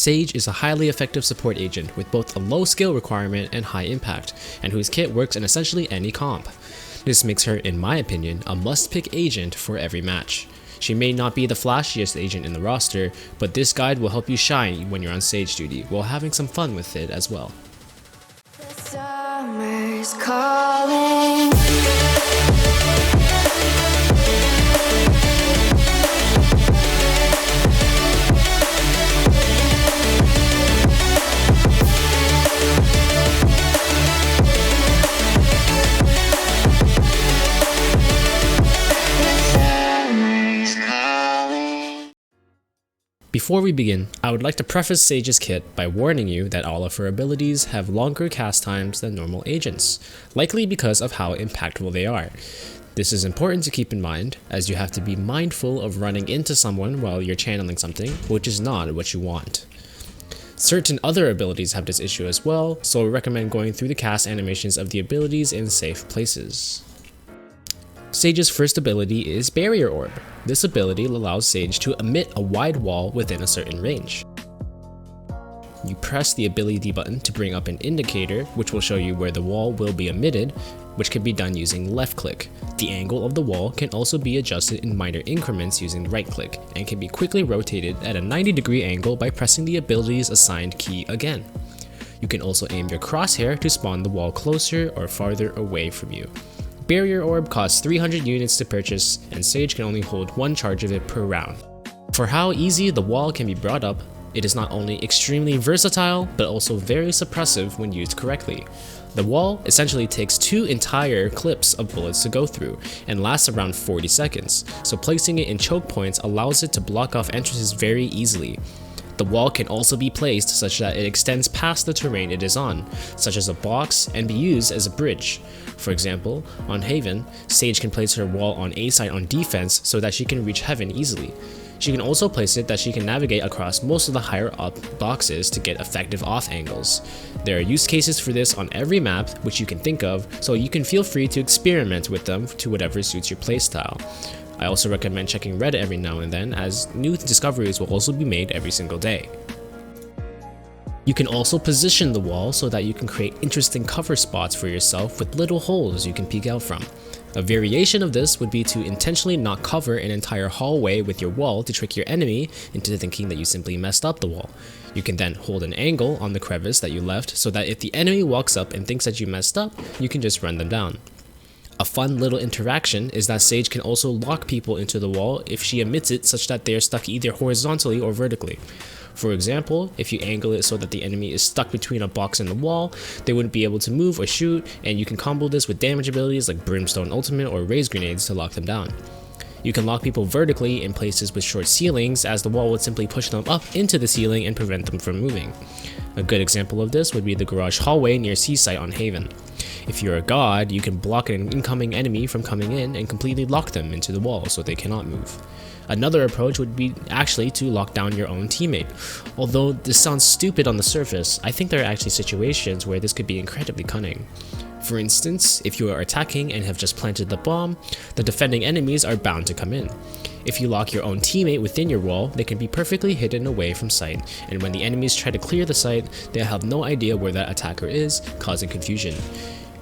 Sage is a highly effective support agent with both a low skill requirement and high impact, and whose kit works in essentially any comp. This makes her, in my opinion, a must-pick agent for every match. She may not be the flashiest agent in the roster, but this guide will help you shine when you're on Sage duty, while having some fun with it as well. The summer's calling. Before we begin, I would like to preface Sage's kit by warning you that all of her abilities have longer cast times than normal agents, likely because of how impactful they are. This is important to keep in mind, as you have to be mindful of running into someone while you're channeling something, which is not what you want. Certain other abilities have this issue as well, so I recommend going through the cast animations of the abilities in safe places. Sage's first ability is Barrier Orb. This ability allows Sage to emit a wide wall within a certain range. You press the ability button to bring up an indicator, which will show you where the wall will be emitted, which can be done using left click. The angle of the wall can also be adjusted in minor increments using right click, and can be quickly rotated at a 90-degree angle by pressing the ability's assigned key again. You can also aim your crosshair to spawn the wall closer or farther away from you. Barrier Orb costs 300 units to purchase, and Sage can only hold one charge of it per round. For how easy the wall can be brought up, it is not only extremely versatile, but also very suppressive when used correctly. The wall essentially takes 2 entire clips of bullets to go through, and lasts around 40 seconds, so placing it in choke points allows it to block off entrances very easily. The wall can also be placed such that it extends past the terrain it is on, such as a box, and be used as a bridge. For example, on Haven, Sage can place her wall on A site on defense so that she can reach Heaven easily. She can also place it that she can navigate across most of the higher up boxes to get effective off angles. There are use cases for this on every map which you can think of, so you can feel free to experiment with them to whatever suits your playstyle. I also recommend checking Reddit every now and then, as new discoveries will also be made every single day. You can also position the wall so that you can create interesting cover spots for yourself with little holes you can peek out from. A variation of this would be to intentionally not cover an entire hallway with your wall to trick your enemy into thinking that you simply messed up the wall. You can then hold an angle on the crevice that you left so that if the enemy walks up and thinks that you messed up, you can just run them down. A fun little interaction is that Sage can also lock people into the wall if she emits it such that they are stuck either horizontally or vertically. For example, if you angle it so that the enemy is stuck between a box and the wall, they wouldn't be able to move or shoot, and you can combo this with damage abilities like Brimstone Ultimate or Raise Grenades to lock them down. You can lock people vertically in places with short ceilings, as the wall would simply push them up into the ceiling and prevent them from moving. A good example of this would be the garage hallway near Seaside on Haven. If you're a god, you can block an incoming enemy from coming in and completely lock them into the wall so they cannot move. Another approach would be actually to lock down your own teammate. Although this sounds stupid on the surface, I think there are actually situations where this could be incredibly cunning. For instance, if you are attacking and have just planted the bomb, the defending enemies are bound to come in. If you lock your own teammate within your wall, they can be perfectly hidden away from sight, and when the enemies try to clear the site, they'll have no idea where that attacker is, causing confusion.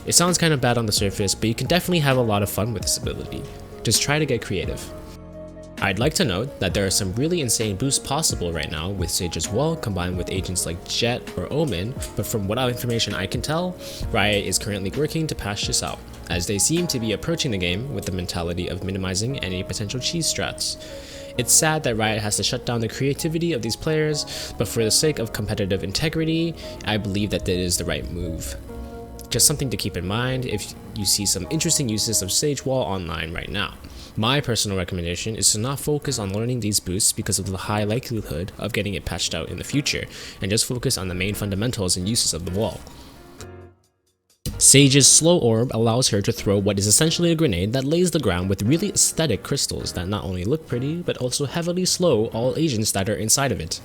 It sounds kind of bad on the surface, but you can definitely have a lot of fun with this ability. Just try to get creative. I'd like to note that there are some really insane boosts possible right now with Sage's wall combined with agents like Jet or Omen, but from what information I can tell, Riot is currently working to patch this out, as they seem to be approaching the game with the mentality of minimizing any potential cheese strats. It's sad that Riot has to shut down the creativity of these players, but for the sake of competitive integrity, I believe that is the right move. Just something to keep in mind if you see some interesting uses of Sage Wall online right now. My personal recommendation is to not focus on learning these boosts because of the high likelihood of getting it patched out in the future, and just focus on the main fundamentals and uses of the wall. Sage's Slow Orb allows her to throw what is essentially a grenade that lays the ground with really aesthetic crystals that not only look pretty, but also heavily slow all agents that are inside of it.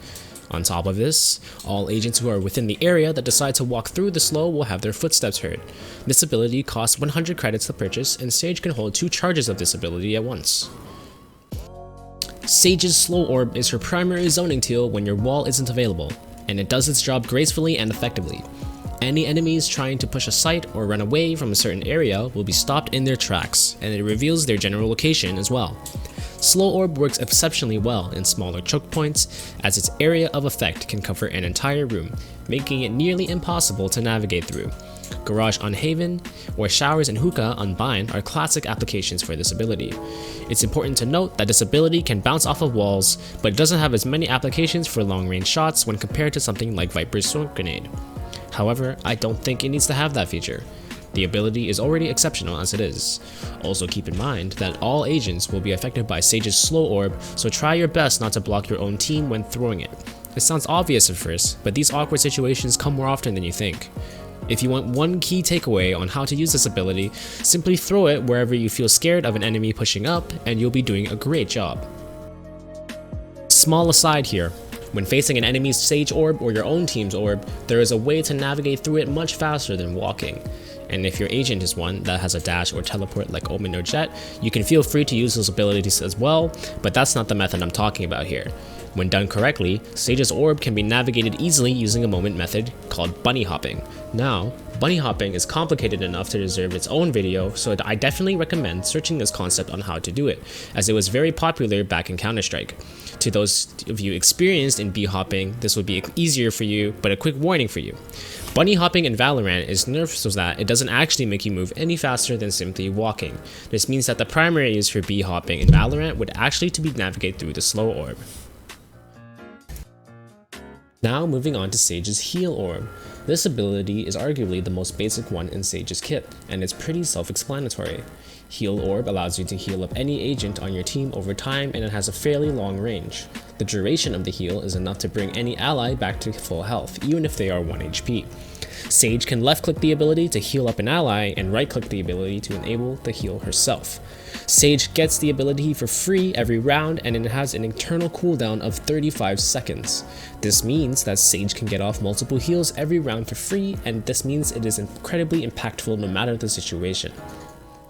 On top of this, all agents who are within the area that decide to walk through the slow will have their footsteps heard. This ability costs 100 credits to purchase, and Sage can hold 2 charges of this ability at once. Sage's Slow Orb is her primary zoning tool when your wall isn't available, and it does its job gracefully and effectively. Any enemies trying to push a site or run away from a certain area will be stopped in their tracks, and it reveals their general location as well. Slow Orb works exceptionally well in smaller choke points, as its area of effect can cover an entire room, making it nearly impossible to navigate through. Garage Unhaven or Showers and Hookah Unbind are classic applications for this ability. It's important to note that this ability can bounce off of walls, but it doesn't have as many applications for long-range shots when compared to something like Viper's Smoke Grenade. However, I don't think it needs to have that feature. The ability is already exceptional as it is. Also keep in mind that all agents will be affected by Sage's Slow Orb, so try your best not to block your own team when throwing it. It sounds obvious at first, but these awkward situations come more often than you think. If you want one key takeaway on how to use this ability, simply throw it wherever you feel scared of an enemy pushing up, and you'll be doing a great job. Small aside here, when facing an enemy's Sage Orb or your own team's orb, there is a way to navigate through it much faster than walking. And if your agent is one that has a dash or teleport like Omen or Jet, you can feel free to use those abilities as well, but that's not the method I'm talking about here. When done correctly, Sage's Orb can be navigated easily using a moment method called bunny hopping. Now, bunny hopping is complicated enough to deserve its own video, so I definitely recommend searching this concept on how to do it, as it was very popular back in Counter-Strike. To those of you experienced in B-hopping, this would be easier for you, but a quick warning for you. Bunny hopping in VALORANT is nerfed so that it doesn't actually make you move any faster than simply walking. This means that the primary use for B-hopping in VALORANT would actually to be navigate through the Slow Orb. Now moving on to Sage's Heal Orb. This ability is arguably the most basic one in Sage's kit, and it's pretty self-explanatory. Heal Orb allows you to heal up any agent on your team over time, and it has a fairly long range. The duration of the heal is enough to bring any ally back to full health, even if they are 1 HP. Sage can left click the ability to heal up an ally and right click the ability to enable the heal herself. Sage gets the ability for free every round, and it has an internal cooldown of 35 seconds. This means that Sage can get off multiple heals every round for free, and this means it is incredibly impactful no matter the situation.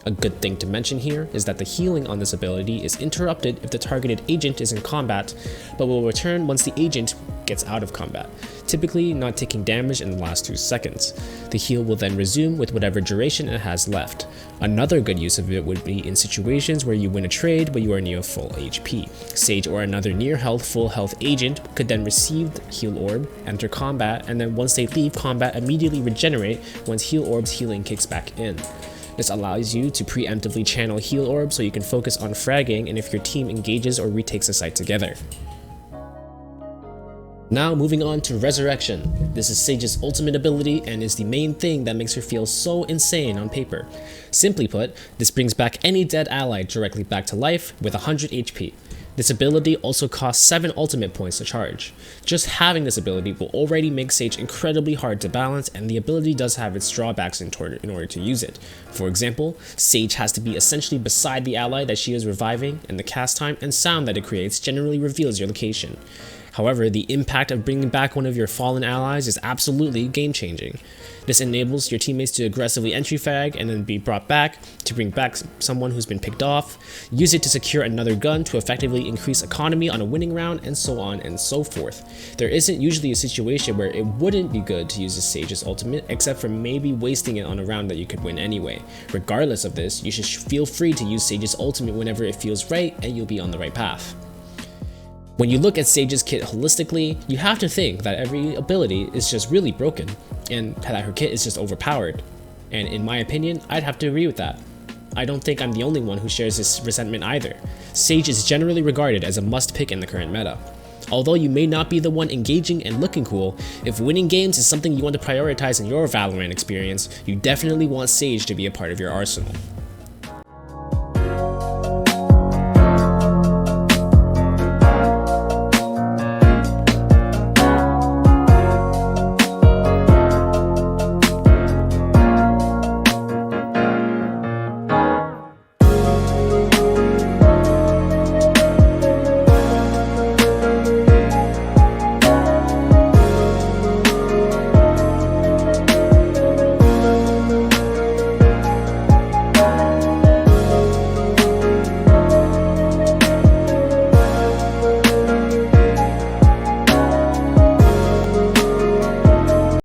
A good thing to mention here is that the healing on this ability is interrupted if the targeted agent is in combat, but will return once the agent gets out of combat, typically not taking damage in the last 2 seconds. The heal will then resume with whatever duration it has left. Another good use of it would be in situations where you win a trade but you are near full HP. Sage or another near health, full health agent could then receive the Heal Orb, enter combat, and then once they leave combat immediately regenerate once Heal Orb's healing kicks back in. This allows you to preemptively channel Heal Orb so you can focus on fragging and if your team engages or retakes a site together. Now moving on to Resurrection. This is Sage's ultimate ability and is the main thing that makes her feel so insane on paper. Simply put, this brings back any dead ally directly back to life with 100 HP. This ability also costs 7 ultimate points to charge. Just having this ability will already make Sage incredibly hard to balance, and the ability does have its drawbacks in order to use it. For example, Sage has to be essentially beside the ally that she is reviving, and the cast time and sound that it creates generally reveals your location. However, the impact of bringing back one of your fallen allies is absolutely game-changing. This enables your teammates to aggressively entry frag and then be brought back to bring back someone who's been picked off, use it to secure another gun to effectively increase economy on a winning round, and so on and so forth. There isn't usually a situation where it wouldn't be good to use the Sage's ultimate, except for maybe wasting it on a round that you could win anyway. Regardless of this, you should feel free to use Sage's ultimate whenever it feels right, and you'll be on the right path. When you look at Sage's kit holistically, you have to think that every ability is just really broken, and that her kit is just overpowered. And in my opinion, I'd have to agree with that. I don't think I'm the only one who shares this resentment either. Sage is generally regarded as a must-pick in the current meta. Although you may not be the one engaging and looking cool, if winning games is something you want to prioritize in your VALORANT experience, you definitely want Sage to be a part of your arsenal.